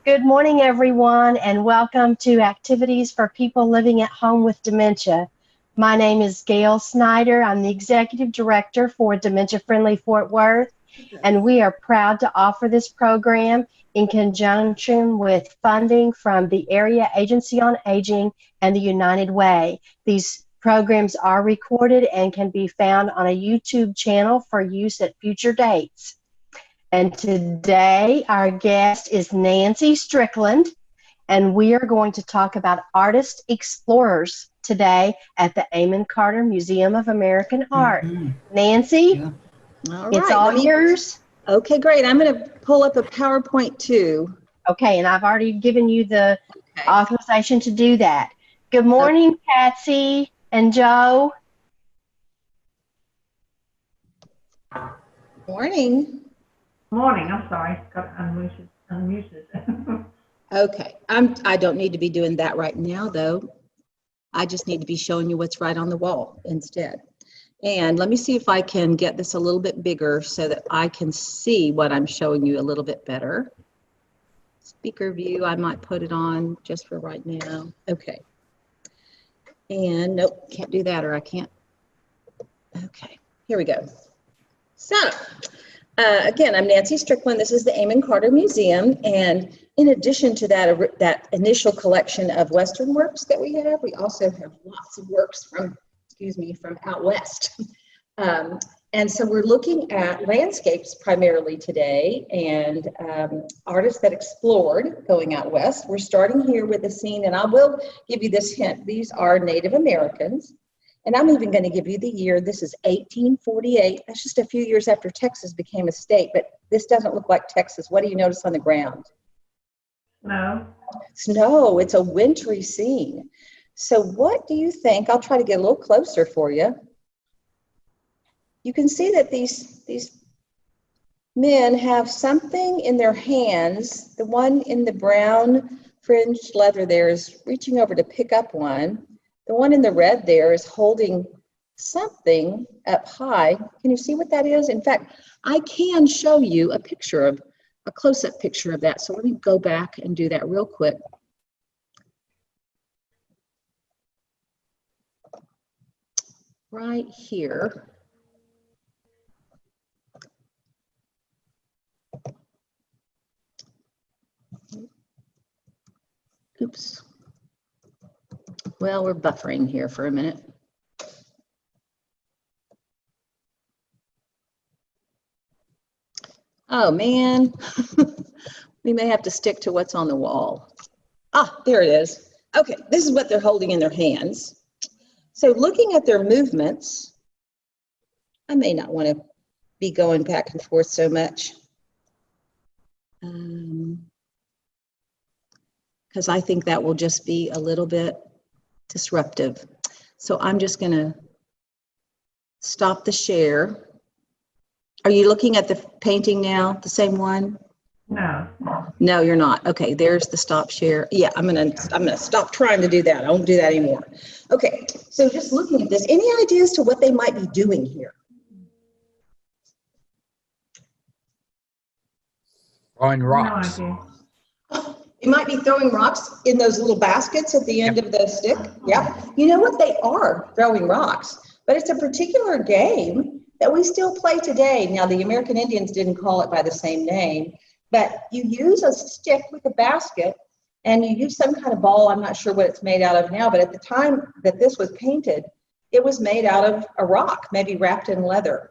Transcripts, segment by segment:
Good morning, everyone, and welcome to Activities for People Living at Home with Dementia. My name is Gail Snyder. I'm the Executive Director for Dementia Friendly Fort Worth, and we are proud to offer this program in conjunction with funding from the Area Agency on Aging and the United Way. These programs are recorded and can be found on a YouTube channel for use at future dates. And today our guest is Nancy Strickland, and we are going to talk about artist explorers today at the Amon Carter Museum of American Art. Nancy, Yeah. All it's right, all yours. Okay, great. I'm going to pull up a PowerPoint too. Okay, and I've already given you the Okay. authorization to do that. Good morning, Patsy and Joe. Morning. Morning, I'm sorry, got unmuted. Okay, I don't need to be doing that right now though. I just need to be showing you what's right on the wall instead. And let me see if I can get this a little bit bigger so that I can see what I'm showing you a little bit better. Speaker view, I might put it on just for right now. Okay. And nope, can't do that, or I can't. Okay, here we go. So, again, I'm Nancy Strickland. This is the Amon Carter Museum, and in addition to that initial collection of Western works that we have, we also have lots of works from out west. And so we're looking at landscapes primarily today, and artists that explored going out west. We're starting here with a scene, and I will give you this hint. These are Native Americans. And I'm even going to give you the year. This is 1848. That's just a few years after Texas became a state, but this doesn't look like Texas. What do you notice on the ground? No. Snow. It's a wintry scene. So what do you think? I'll try to get a little closer for you. You can see that these men have something in their hands. The one in the brown fringed leather there is reaching over to pick up one. The one in the red there is holding something up high. Can you see what that is? In fact, I can show you a close-up picture of that. So let me go back and do that real quick. Right here. Oops. Well, we're buffering here for a minute. Oh man, we may have to stick to what's on the wall. Ah, there it is. Okay, this is what they're holding in their hands. So looking at their movements, I may not want to be going back and forth so much. Because I think that will just be a little bit disruptive. So I'm just going to stop the share. Are you looking at the painting now, the same one? No. No, you're not. Okay, there's the stop share. Yeah, I'm gonna stop trying to do that. I won't do that anymore. Okay, so just looking at this, any ideas to what they might be doing here? Throwing rocks. No idea. You might be throwing rocks in those little baskets at the end of the stick. Yeah. You know what? They are throwing rocks, but it's a particular game that we still play today. Now, the American Indians didn't call it by the same name, but you use a stick with a basket and you use some kind of ball. I'm not sure what it's made out of now, but at the time that this was painted, it was made out of a rock, maybe wrapped in leather.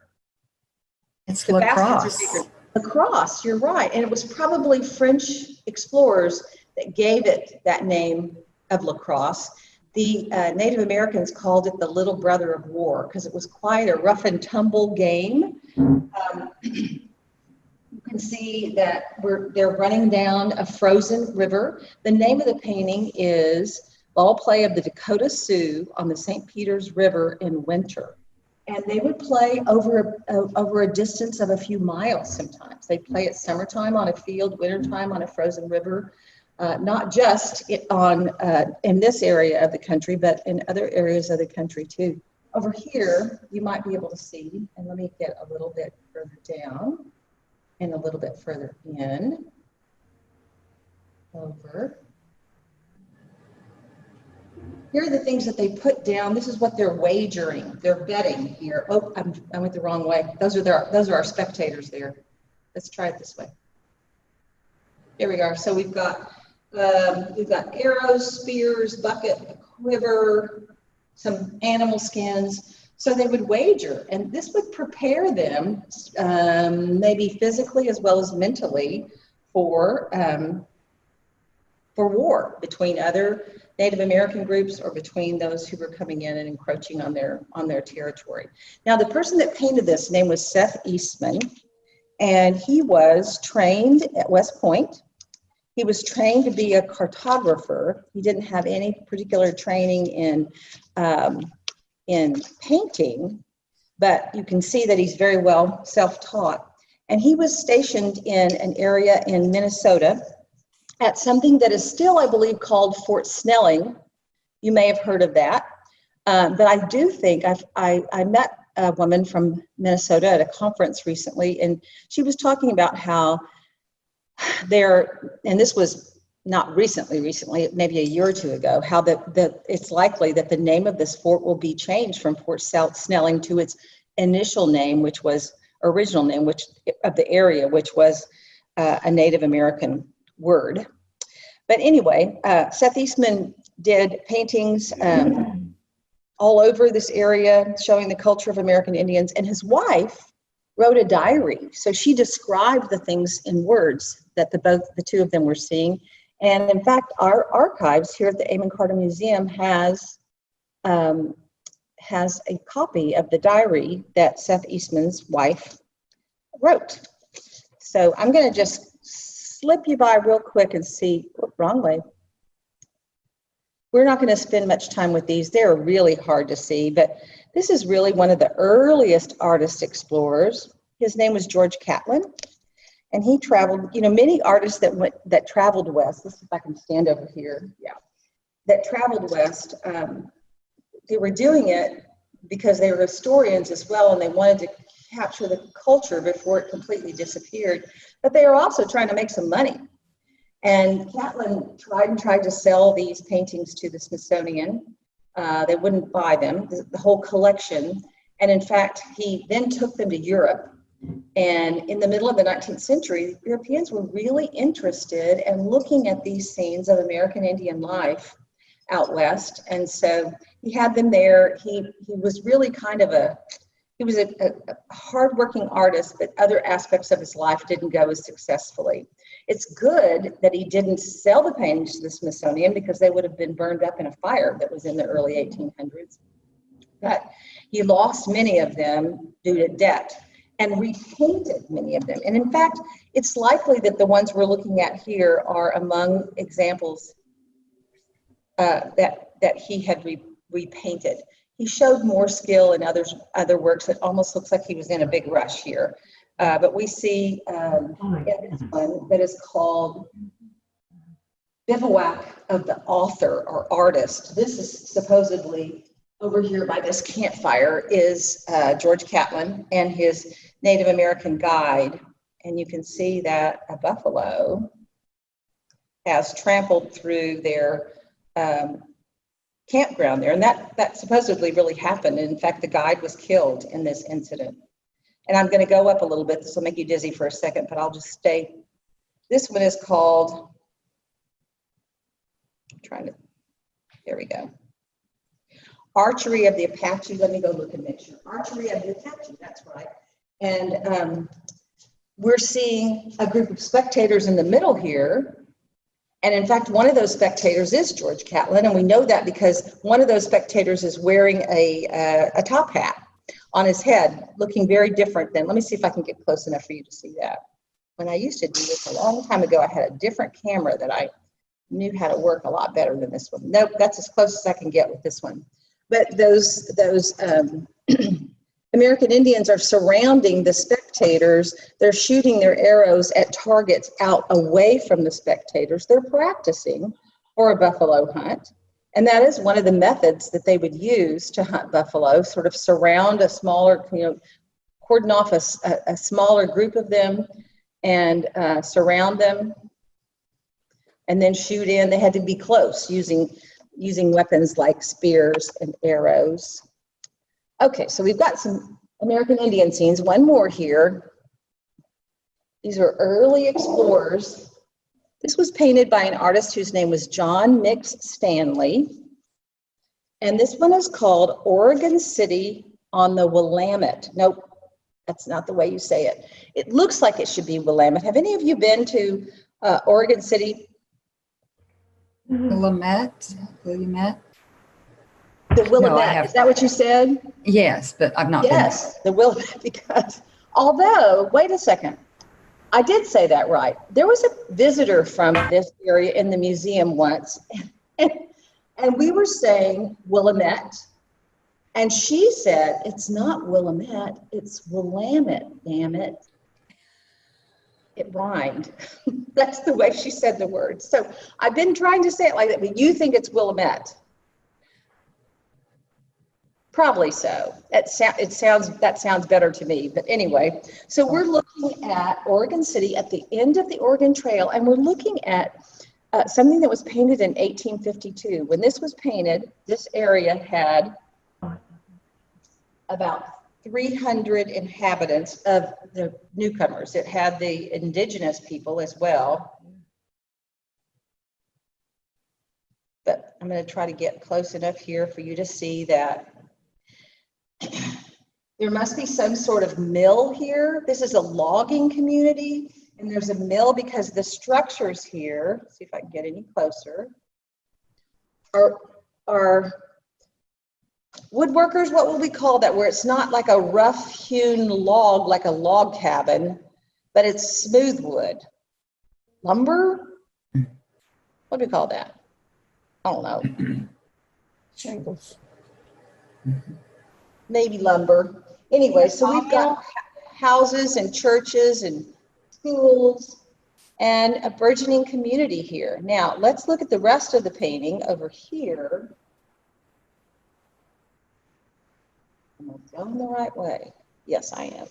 It's lacrosse. Lacrosse, you're right. And it was probably French explorers that gave it that name of lacrosse. The Native Americans called it the little brother of war because it was quite a rough and tumble game. You can see that they're running down a frozen river. The name of the painting is Ball Play of the Dakota Sioux on the St. Peters River in winter. And they would play over a distance of a few miles sometimes. They play at summertime on a field, wintertime on a frozen river, not just in this area of the country, but in other areas of the country too. Over here, you might be able to see, and let me get a little bit further down and a little bit further in. over. Here are the things that they put down. This is what they're wagering. They're betting here. Oh, I went the wrong way. Those are our spectators there. Let's try it this way. Here we are. So we've got arrows, spears, bucket, a quiver, some animal skins. So they would wager, and this would prepare them maybe physically as well as mentally for war between other Native American groups or between those who were coming in and encroaching on their territory. Now, the person that painted this name was Seth Eastman, and he was trained at West Point. He was trained to be a cartographer. He didn't have any particular training in painting, but you can see that he's very well self-taught. And he was stationed in an area in Minnesota at something that is still, I believe, called Fort Snelling. You may have heard of that. But I do think I met a woman from Minnesota at a conference recently, and she was talking about how and this was not recently, maybe a year or two ago, how it's likely that the name of this fort will be changed from Fort Snelling to its original name, which of the area, which was a Native American word. But anyway, Seth Eastman did paintings all over this area showing the culture of American Indians, and his wife wrote a diary. So she described the things in words that the two of them were seeing. And in fact, our archives here at the Amon Carter Museum has a copy of the diary that Seth Eastman's wife wrote. So I'm going to just slip you by real quick and see, wrong way. We're not going to spend much time with these. They're really hard to see, but this is really one of the earliest artist explorers. His name was George Catlin, and he traveled, many artists that traveled west. Let's see if I can stand over here. Yeah. That traveled west, they were doing it because they were historians as well, and they wanted to capture the culture before it completely disappeared. But they were also trying to make some money. And Catlin tried to sell these paintings to the Smithsonian. They wouldn't buy them, the whole collection. And in fact, he then took them to Europe. And in the middle of the 19th century, Europeans were really interested in looking at these scenes of American Indian life out west. And so he had them there. He was really kind of a hardworking artist, but other aspects of his life didn't go as successfully. It's good that he didn't sell the paintings to the Smithsonian because they would have been burned up in a fire that was in the early 1800s. But he lost many of them due to debt and repainted many of them. And in fact, it's likely that the ones we're looking at here are among examples that he had repainted. He showed more skill in other works. It almost looks like he was in a big rush here. But we see this one that is called Bivouac of the Author or Artist. This is supposedly over here by this campfire is George Catlin and his Native American guide. And you can see that a buffalo has trampled through their campground there. And that supposedly really happened. And in fact, the guide was killed in this incident. And I'm going to go up a little bit. This will make you dizzy for a second, but I'll just stay. This one is called, there we go. Archery of the Apache. Let me go look and make sure. Archery of the Apache, that's right. And we're seeing a group of spectators in the middle here. And in fact, one of those spectators is George Catlin. And we know that because one of those spectators is wearing a top hat on his head, looking very different than, let me see if I can get close enough for you to see that. When I used to do this a long time ago, I had a different camera that I knew how to work a lot better than this one. Nope, that's as close as I can get with this one. But those American Indians are surrounding the spectators. They're shooting their arrows at targets out away from the spectators. They're practicing for a buffalo hunt. And that is one of the methods that they would use to hunt buffalo, sort of surround a smaller, cordon off a smaller group of them and surround them. and then shoot in. They had to be close using weapons like spears and arrows. Okay, so we've got some American Indian scenes. One more here. These are early explorers. This was painted by an artist whose name was John Mix Stanley. And this one is called Oregon City on the Willamette. Nope, that's not the way you say it. It looks like it should be Willamette. Have any of you been to Oregon City? Willamette? The Willamette, No, I have. Is that what you said? Yes, but I've not been. Yes, the Willamette, because although, wait a second, I did say that right. There was a visitor from this area in the museum once, and we were saying Willamette, and she said, it's not Willamette, it's Willamette, damn it. It rhymed. That's the way she said the word. So I've been trying to say it like that, but you think it's Willamette. Probably so. That sounds better to me. But anyway, so we're looking at Oregon City at the end of the Oregon Trail, and we're looking at something that was painted in 1852. When this was painted, this area had about 300 inhabitants of the newcomers. It had the indigenous people as well. But I'm going to try to get close enough here for you to see that there must be some sort of mill here. This is a logging community, and there's a mill because the structures here, let's see if I can get any closer, are woodworkers. What will we call that, where it's not like a rough hewn log like a log cabin, but it's smooth wood? Lumber? What do we call that? I don't know. Shingles. Maybe lumber. Anyway, so we've got houses and churches and schools and a burgeoning community here. Now, let's look at the rest of the painting over here. Am I going the right way? Yes, I am.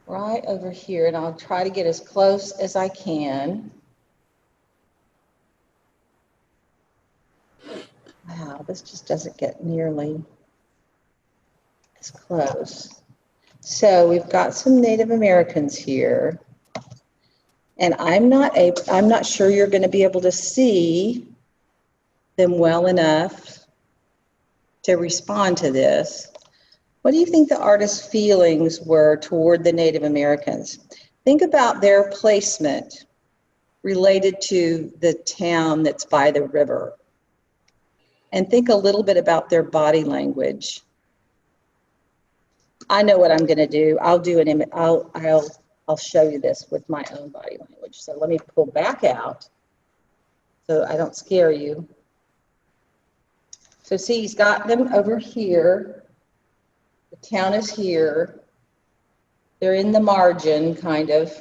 Right over here, and I'll try to get as close as I can. Wow, this just doesn't get nearly as close. So we've got some Native Americans here, and I'm not sure you're going to be able to see them well enough to respond to this. What do you think the artist's feelings were toward the Native Americans? Think about their placement related to the town that's by the river. And think a little bit about their body language. I know what I'm going to do. I'll show you this with my own body language. So let me pull back out so I don't scare you. So see, he's got them over here. The town is here. They're in the margin, kind of.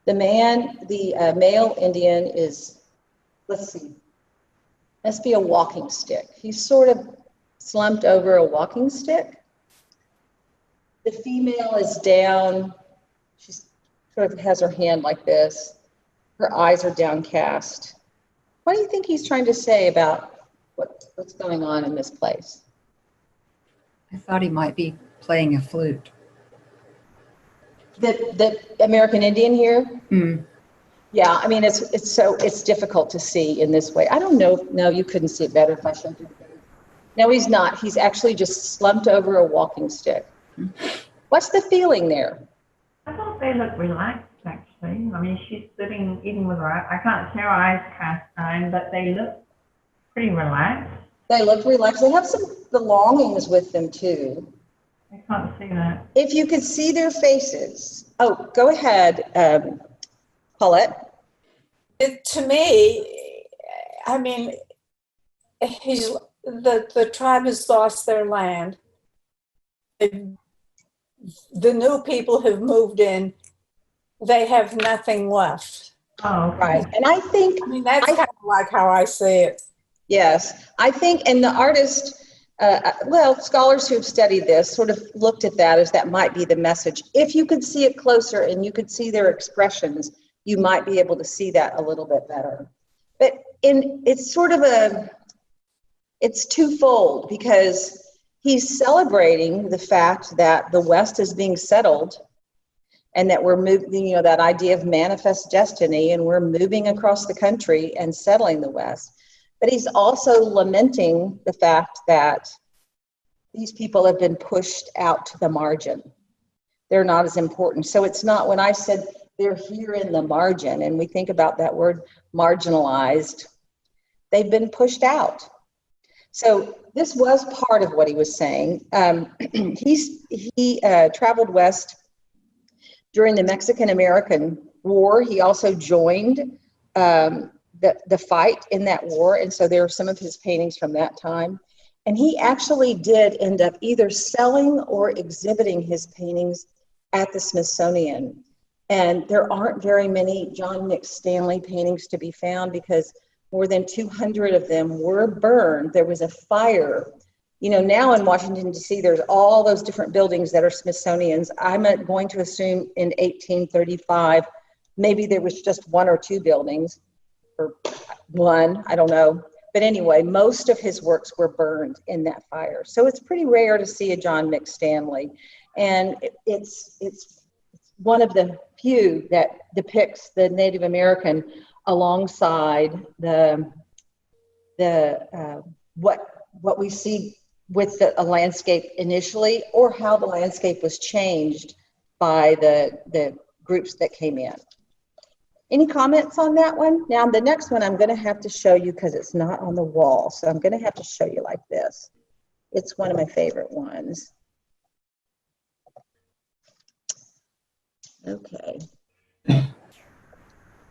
The male Indian is, let's see, must be a walking stick. He's sort of slumped over a walking stick. The female is down. She sort of has her hand like this. Her eyes are downcast. What do you think he's trying to say about what's going on in this place? I thought he might be playing a flute. The American Indian here? Mm. Yeah, I mean, it's difficult to see in this way. I don't know. No, you couldn't see it better if I showed you. No, he's not. He's actually just slumped over a walking stick. What's the feeling there? I thought they looked relaxed, actually. I mean, she's sitting eating with her, I can't see her eyes cast down, but they look pretty relaxed. They look relaxed. They have some belongings with them, too. I can't see that. If you could see their faces. Oh, go ahead, Paulette. To me, I mean, the tribe has lost their land. The new people have moved in. They have nothing left. Oh, okay. Right. And I think, I mean, that's kind of like how I see it. yes, I think, and the artist Well, scholars who've studied this sort of looked at that as that might be the message. If you could see it closer and you could see their expressions, you might be able to see that a little bit better. But it's sort of it's twofold, because he's celebrating the fact that the West is being settled and that we're moving, that idea of manifest destiny, and we're moving across the country and settling the West. But he's also lamenting the fact that these people have been pushed out to the margin. They're not as important. So it's not, when I said they're here in the margin, and we think about that word marginalized, they've been pushed out. So this was part of what he was saying. He traveled west during the Mexican-American War. He also joined the fight in that war, and so there are some of his paintings from that time. And he actually did end up either selling or exhibiting his paintings at the Smithsonian. And there aren't very many John McStanley paintings to be found, because more than 200 of them were burned. There was a fire. Now in Washington, D.C., there's all those different buildings that are Smithsonian's. I'm going to assume in 1835, maybe there was just one or two buildings, or one, I don't know. But anyway, most of his works were burned in that fire. So it's pretty rare to see a John McStanley. And it's one of the few that depicts the Native American alongside what we see with a landscape initially, or how the landscape was changed by the groups that came in. Any comments on that one? Now, the next one I'm going to have to show you because it's not on the wall. So I'm going to have to show you like this. It's one of my favorite ones. Okay.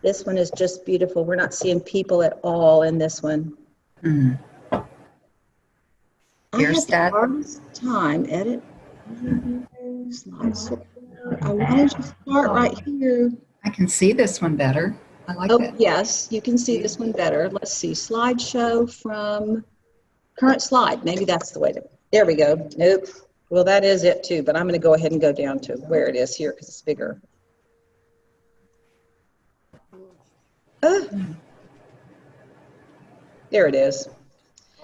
This one is just beautiful. We're not seeing people at all in this one. Mm. I had the hardest time. Edit. Slides. I wanted to start right here. I can see this one better. I like Oh, that. yes, you can see this one better. Let's see, slideshow from current slide. Maybe that's the way to, there we go. Nope. Well, that is it too, but I'm going to go ahead and go down to where it is here because it's bigger. There it is.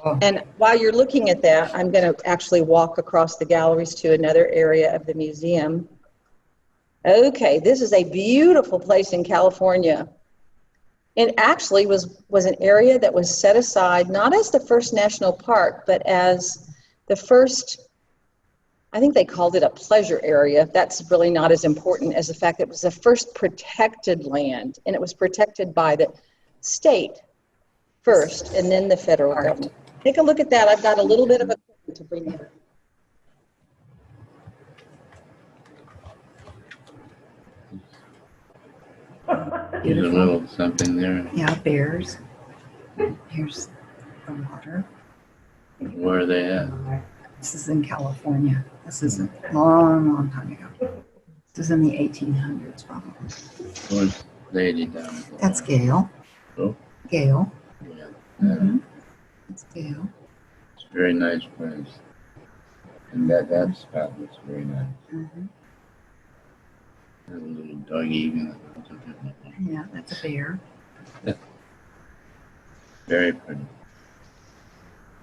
Oh. And while you're looking at that, I'm going to actually walk across the galleries to another area of the museum. Okay, this is a beautiful place in California. It actually was an area that was set aside not as the first national park, but as the first, I think they called it a pleasure area. That's really not as important as the fact that it was the first protected land, and it was protected by the state first and then the federal government. Take a look at that. I've got a little bit of a to bring it. There's a little something there. Yeah, bears. Here's the water. Where are they at? This is in California. This is a long, long time ago. This is in the 1800s, probably. Where's the lady down there? That's Gail. Oh, Gail. yeah. Mm-hmm. That's Gail. It's a very nice place. And that spot looks very nice. Mm-hmm. There's a little doggy. Yeah, that's a bear. Very pretty.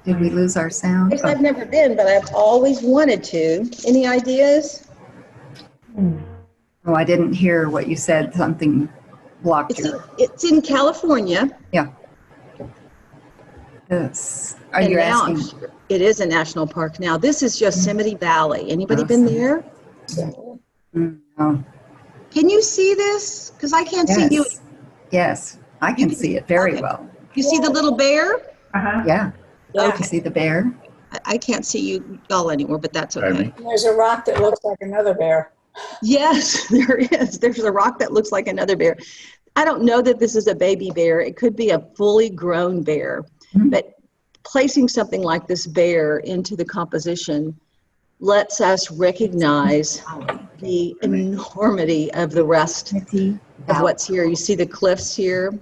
Did we lose our sound? Yes, I've never been, but I've always wanted to. Any ideas? Oh, I didn't hear what you said. Something blocked you. It's in California. Yeah. Yes. Are And you now asking? it is a national park now. This is Yosemite Valley. Anybody been there? No. Can you see this? Because I can't see you. Yes. Yes, I can see it very Okay. well. You see the little bear? Uh-huh. Yeah. Okay. You see the bear? I can't see you all anymore, but that's Pardon okay. me? There's a rock that looks like another bear. Yes, there is. There's a rock that looks like another bear. I don't know that this is a baby bear. It could be a fully grown bear. Mhm. But placing something like this bear into the composition lets us recognize the enormity of the rest of what's here. You see the cliffs here.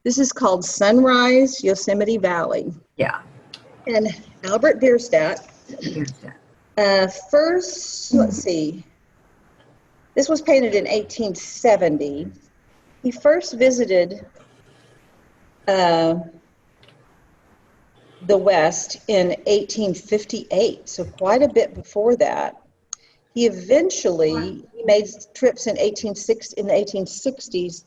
This is called Sunrise Yosemite Valley. Yeah. And Albert Bierstadt. Bierstadt. First, let's see. This was painted in 1870. He first visited the West in 1858, so quite a bit before that. He eventually made trips in the 1860s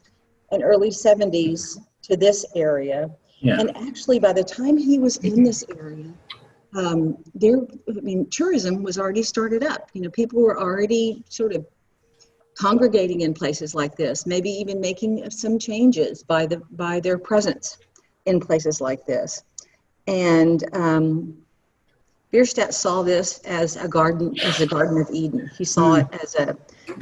and early 70s to this area. Yeah. And actually, by the time he was in this area, tourism was already started up. You know, people were already sort of congregating in places like this, maybe even making some changes by their presence in places like this. And Bierstadt saw this as a garden of Eden. He saw it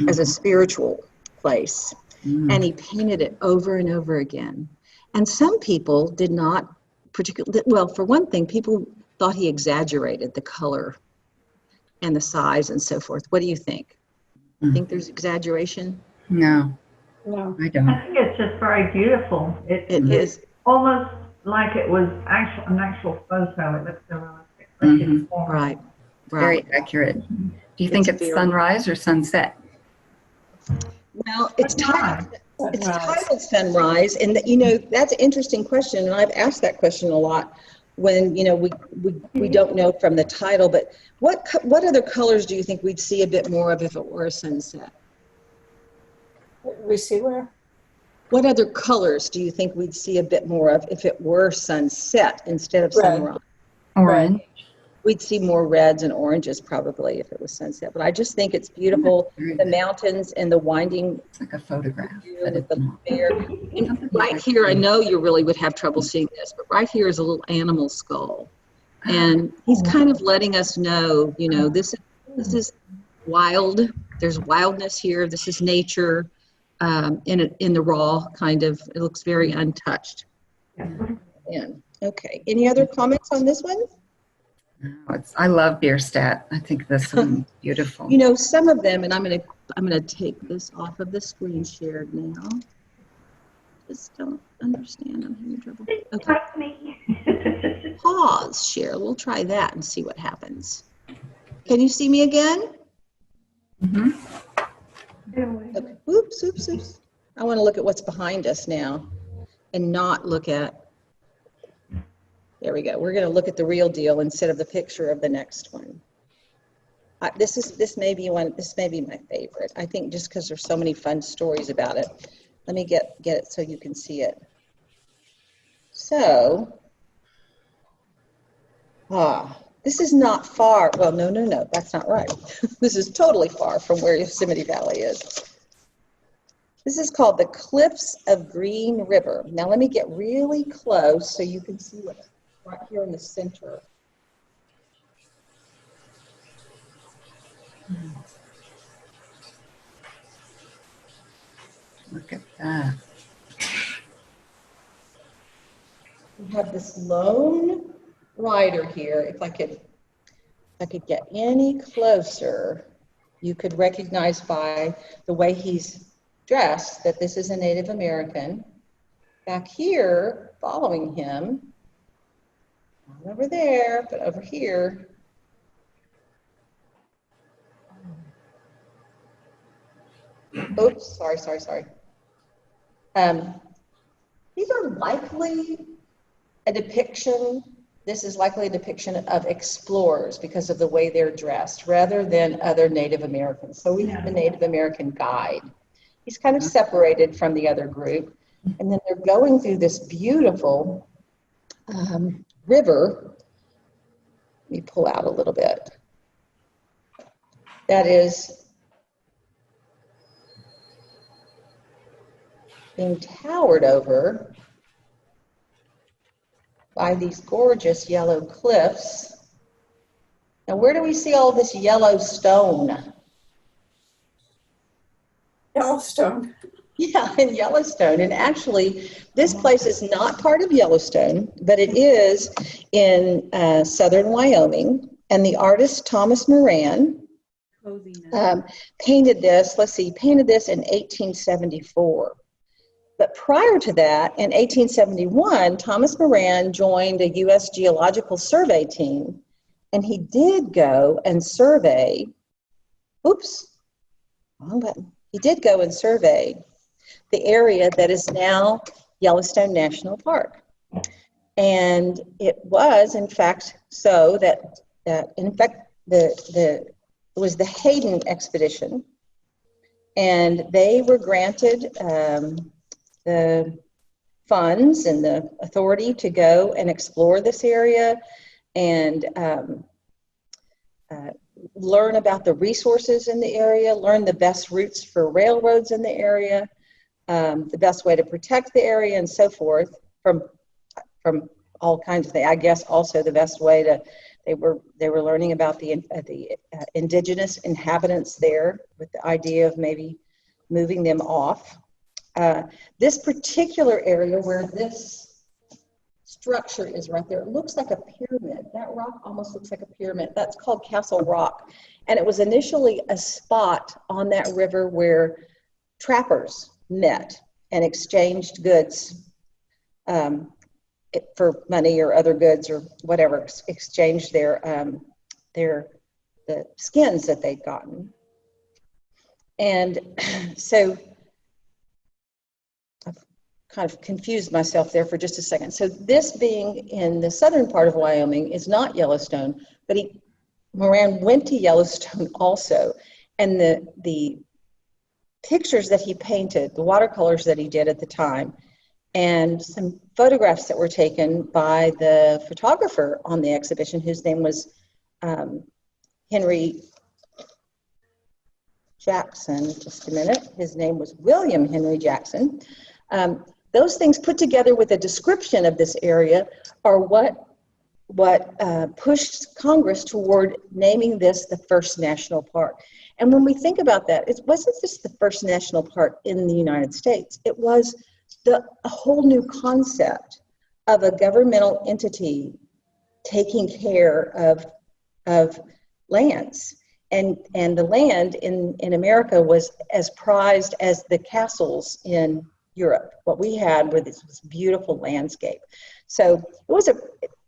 as a spiritual place, and he painted it over and over again. And some people did not particularly, well, for one thing, people thought he exaggerated the color and the size and so forth. What do you think? Think there's exaggeration? No, No. I don't. I think it's just very beautiful. It is. Almost like it was an actual photo. It looks so realistic. Right. Very accurate. Do you think it's very- sunrise or sunset? Well, it's titled Sunrise, and that's an interesting question, and I've asked that question a lot when we don't know from the title. But what other colors do you think we'd see a bit more of if it were a sunset? We see where? What other colors do you think we'd see a bit more of if it were sunset instead of Red. sunrise? Orange. We'd see more reds and oranges probably if it was sunset. But I just think it's beautiful, the mountains and the winding. It's like a photograph. But With it's the not. bear. And right here, I know you really would have trouble seeing this, but right here is a little animal skull. And he's kind of letting us know, this is wild. There's wildness here. This is nature in the raw kind of, it looks very untouched. Yeah. Okay. Any other comments on this one? No, I love Bierstadt. I think this one's beautiful. Some of them, and I'm gonna take this off of the screen shared now. Just don't understand. I'm having trouble. Okay. Trust me. Pause share. We'll try that and see what happens. Can you see me again? Okay. Oops. I want to look at what's behind us now and not look at. There we go. We're going to look at the real deal instead of the picture of the next one. This may be my favorite. I think just because there's so many fun stories about it. Let me get it so you can see it. So, this is not far. Well, no, that's not right. This is totally far from where Yosemite Valley is. This is called the Cliffs of Green River. Now let me get really close so you can see what's right here in the center. Look at that. We have this lone rider here. If I could get any closer, you could recognize by the way he's dressed that this is a Native American. Back here, following him, not over there, but over here. Oops, sorry. These are likely a depiction. This is likely a depiction of explorers because of the way they're dressed rather than other Native Americans. So we have the Native American guide. He's kind of separated from the other group. And then they're going through this beautiful river. Let me pull out a little bit. That is being towered over by these gorgeous yellow cliffs. Now, where do we see all this yellow stone? Yellowstone. Yeah, in Yellowstone. And actually, this place is not part of Yellowstone, but it is in southern Wyoming. And the artist Thomas Moran painted this in 1874. But prior to that, in 1871, Thomas Moran joined a U.S. Geological Survey team And he did go and survey, wrong button. He did go and survey the area that is now Yellowstone National Park. And it was, in fact, so that in fact, it was the Hayden expedition, and they were granted the funds and the authority to go and explore this area and learn about the resources in the area, learn the best routes for railroads in the area, the best way to protect the area, and so forth, from all kinds of things. I guess also the best way to, they were learning about the indigenous inhabitants there, with the idea of maybe moving them off. This particular area where this structure is right there, it looks like a pyramid. That rock almost looks like a pyramid. That's called Castle Rock. And it was initially a spot on that river where trappers met and exchanged goods for money or other goods or whatever, exchanged the skins that they'd gotten. And so I've kind of confused myself there for just a second. So this being in the southern part of Wyoming is not Yellowstone, but Moran went to Yellowstone also. And the pictures that he painted, the watercolors that he did at the time, and some photographs that were taken by the photographer on the exhibition, whose name was Henry Jackson. Just a minute. His name was William Henry Jackson. Those things put together with a description of this area are what pushed Congress toward naming this the first national park. And when we think about that, it wasn't just the first national park in the United States. It was a whole new concept of a governmental entity taking care of lands. And the land in America was as prized as the castles in Europe. What we had was this beautiful landscape. So it was a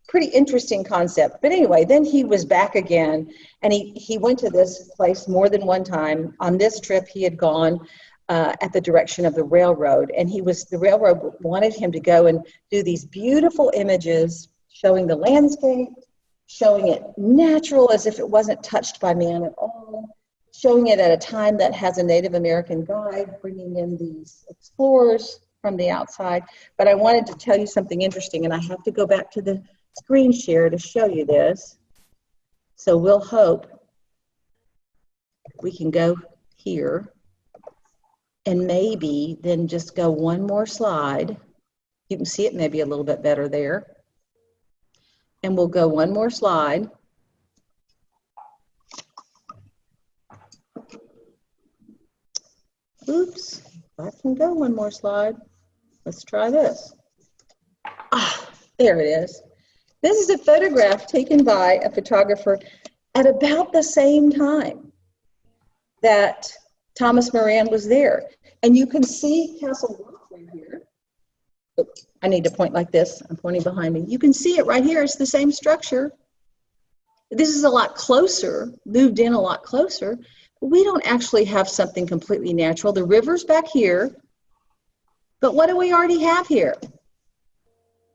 pretty interesting concept. But anyway, then he was back again, and he went to this place more than one time. On this trip, he had gone at the direction of the railroad, and the railroad wanted him to go and do these beautiful images showing the landscape, showing it natural as if it wasn't touched by man at all, showing it at a time that has a Native American guide, bringing in these explorers from the outside. But I wanted to tell you something interesting, and I have to go back to the screen share to show you this. So we'll hope we can go here and maybe then just go one more slide. You can see it maybe a little bit better there. And we'll go one more slide. Oops, I can go one more slide. Let's try this. There it is. This is a photograph taken by a photographer at about the same time that Thomas Moran was there. And you can see Castle Rock right here. Oh, I need to point like this. I'm pointing behind me. You can see it right here. It's the same structure. This is a lot closer, moved in a lot closer. We don't actually have something completely natural. The river's back here. But what do we already have here?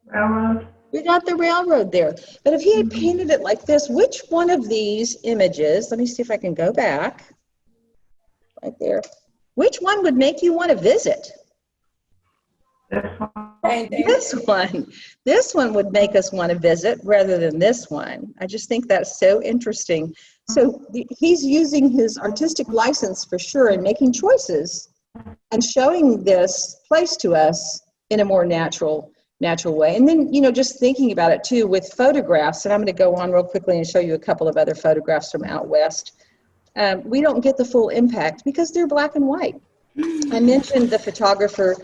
Railroad. We got the railroad there. But if he had painted it like this, which one of these images, let me see if I can go back. Right there. Which one would make you want to visit? This one. This one. This one would make us want to visit rather than this one. I just think that's so interesting. So he's using his artistic license for sure and making choices and showing this place to us in a more natural way. And then, just thinking about it too with photographs, and I'm going to go on real quickly and show you a couple of other photographs from out west. We don't get the full impact because they're black and white. I mentioned the photographer,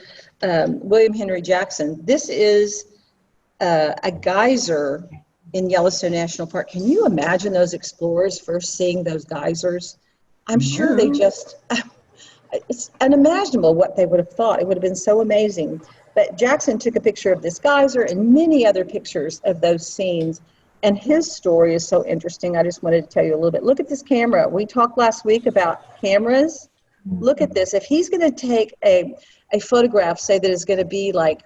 William Henry Jackson. This is a geyser in Yellowstone National Park. Can you imagine those explorers first seeing those geysers? I'm sure they just, it's unimaginable what they would have thought. It would have been so amazing. But Jackson took a picture of this geyser and many other pictures of those scenes. And his story is so interesting. I just wanted to tell you a little bit. Look at this camera. We talked last week about cameras. Look at this. If he's going to take a photograph, say that is going to be like,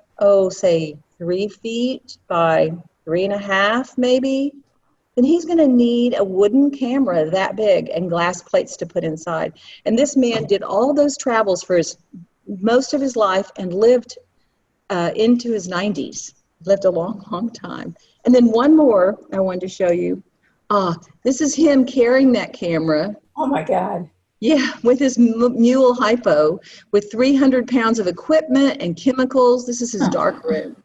say 3 feet by 3.5 maybe, then he's going to need a wooden camera that big and glass plates to put inside. And this man did all those travels for most of his life and lived into his 90s. Lived a long, long time. And then one more I wanted to show you. This is him carrying that camera. Oh my God. Yeah, with his mule hypo, with 300 pounds of equipment and chemicals. This is his dark room.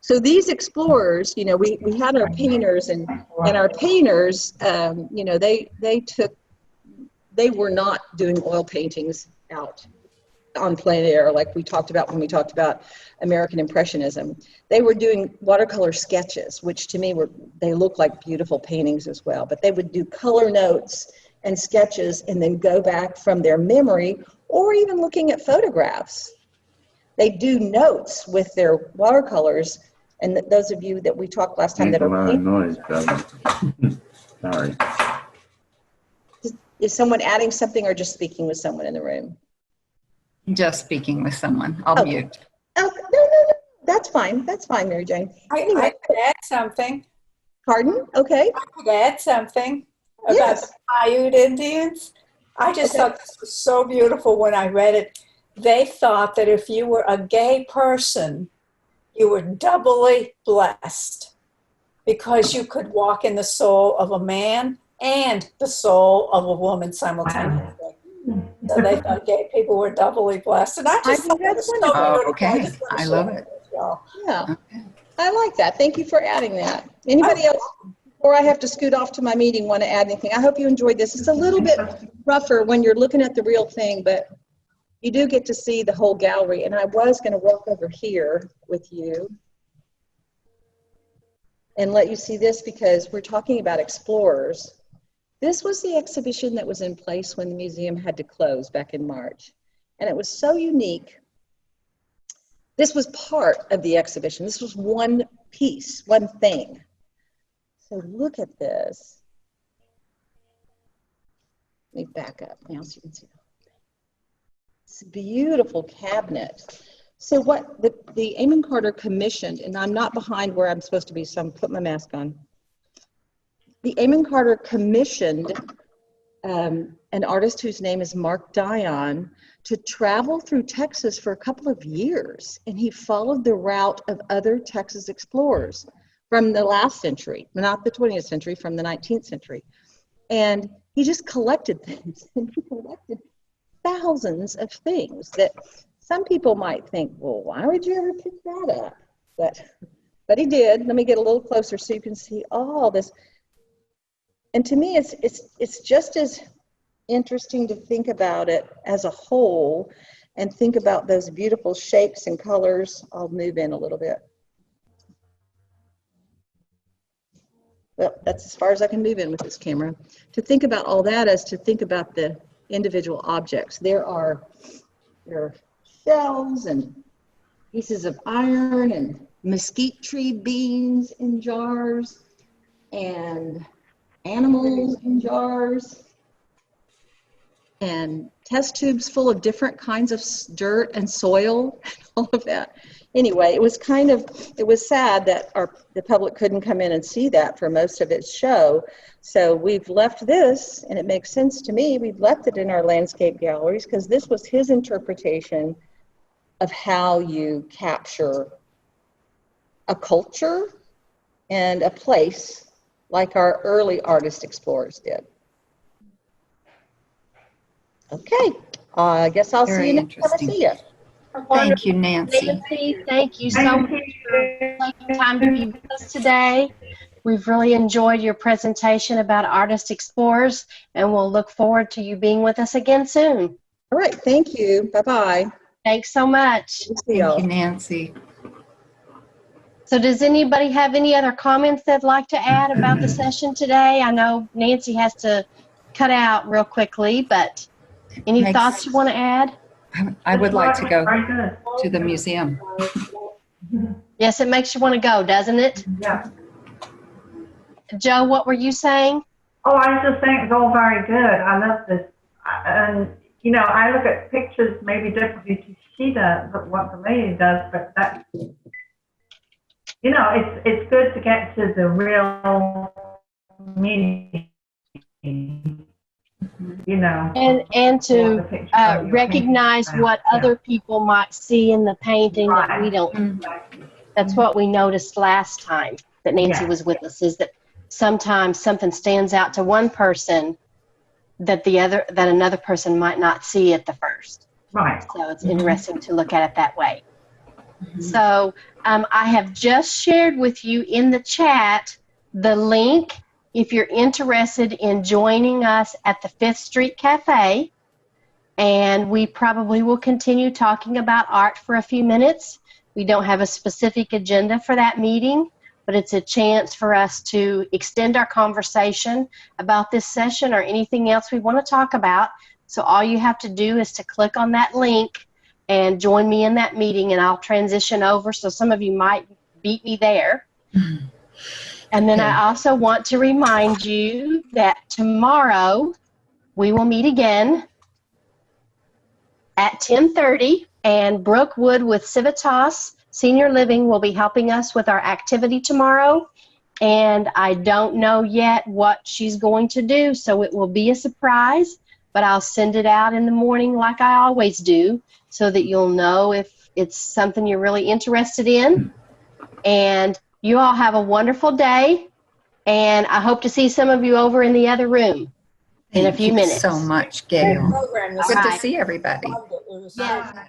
So these explorers, we had our painters, and our painters, they were not doing oil paintings out on plein air like we talked about when we talked about American Impressionism. They were doing watercolor sketches, which to me they look like beautiful paintings as well, but they would do color notes and sketches and then go back from their memory or even looking at photographs. They do notes with their watercolors, and those of you that we talked last time that Make a lot are of noise, brother. Sorry. Is someone adding something or just speaking with someone in the room? Just speaking with someone. I'll mute. Oh, no. That's fine. That's fine, Mary Jane. I could add something. Pardon? Okay. I could add something about Yes. the Paiute Indians. I just thought this was so beautiful when I read it. They thought that if you were a gay person, you were doubly blessed because you could walk in the soul of a man and the soul of a woman simultaneously. So they thought gay people were doubly blessed. And I just thought that was so beautiful. Oh, okay. just wanted to I love share it. with y'all. Yeah. Okay. I like that. Thank you for adding that. Anybody else, before I have to scoot off to my meeting, want to add anything? I hope you enjoyed this. It's a little bit rougher when you're looking at the real thing, but you do get to see the whole gallery. And I was going to walk over here with you and let you see this because we're talking about explorers. This was the exhibition that was in place when the museum had to close back in March. And it was so unique. This was part of the exhibition. This was one piece, one thing. So look at this. Let me back up now so you can see. It's a beautiful cabinet. So what the Amon Carter commissioned, and I'm not behind where I'm supposed to be, so I'm putting my mask on. The Amon Carter commissioned an artist whose name is Mark Dion to travel through Texas for a couple of years. And he followed the route of other Texas explorers from the last century, not the 20th century, from the 19th century. And he just collected things, and he collected thousands of things that some people might think, well, why would you ever pick that up? But he did. Let me get a little closer so you can see all this. And to me, it's just as interesting to think about it as a whole and think about those beautiful shapes and colors. I'll move in a little bit. Well, that's as far as I can move in with this camera. To think about all that as to think about the individual objects. There are shells and pieces of iron and mesquite tree beans in jars and animals in jars and test tubes full of different kinds of dirt and soil and all of that. Anyway, it was sad that the public couldn't come in and see that for most of its show. So we've left this, and it makes sense to me, we've left it in our landscape galleries because this was his interpretation of how you capture a culture and a place like our early artist explorers did. Okay, I guess I'll see you next time I see you. Thank you, Nancy. Nancy, thank you so much for taking time to be with us today. We've really enjoyed your presentation about artist explorers, and we'll look forward to you being with us again soon. All right, thank you. Bye-bye. Thanks so much. See y'all. Thank you, Nancy. So does anybody have any other comments they'd like to add about the session today? I know Nancy has to cut out real quickly, but any Makes- thoughts you want to add? I would like to go Very good. to the museum. Yes, it makes you want to go, doesn't it? Yeah. Joe, what were you saying? Oh, I was just saying it's all very good. I love this. And, you know, I look at pictures maybe differently to she does, but what the lady does, but that, you know, it's good to get to the real meaning, you know. And to what the picture that you're recognize painting what about. other people might see in the painting that we Right. don't. That's what we noticed last time that Nancy Yeah. was with us, is that sometimes something stands out to one person that another person might not see at the first. Right. So it's interesting to look at it that way. So I have just shared with you in the chat the link if you're interested in joining us at the 5th Street Cafe. And we probably will continue talking about art for a few minutes. We don't have a specific agenda for that meeting, but it's a chance for us to extend our conversation about this session or anything else we want to talk about. So all you have to do is to click on that link and join me in that meeting, and I'll transition over. So some of you might beat me there. And then I also want to remind you that tomorrow we will meet again at 10:30, and Brooke Wood with Civitas Senior Living will be helping us with our activity tomorrow. And I don't know yet what she's going to do, so it will be a surprise, but I'll send it out in the morning like I always do so that you'll know if it's something you're really interested in. And you all have a wonderful day, and I hope to see some of you over in the other room in a few minutes. Thank you so much, Gail. Program. Good to All right. see everybody. It was Yes. so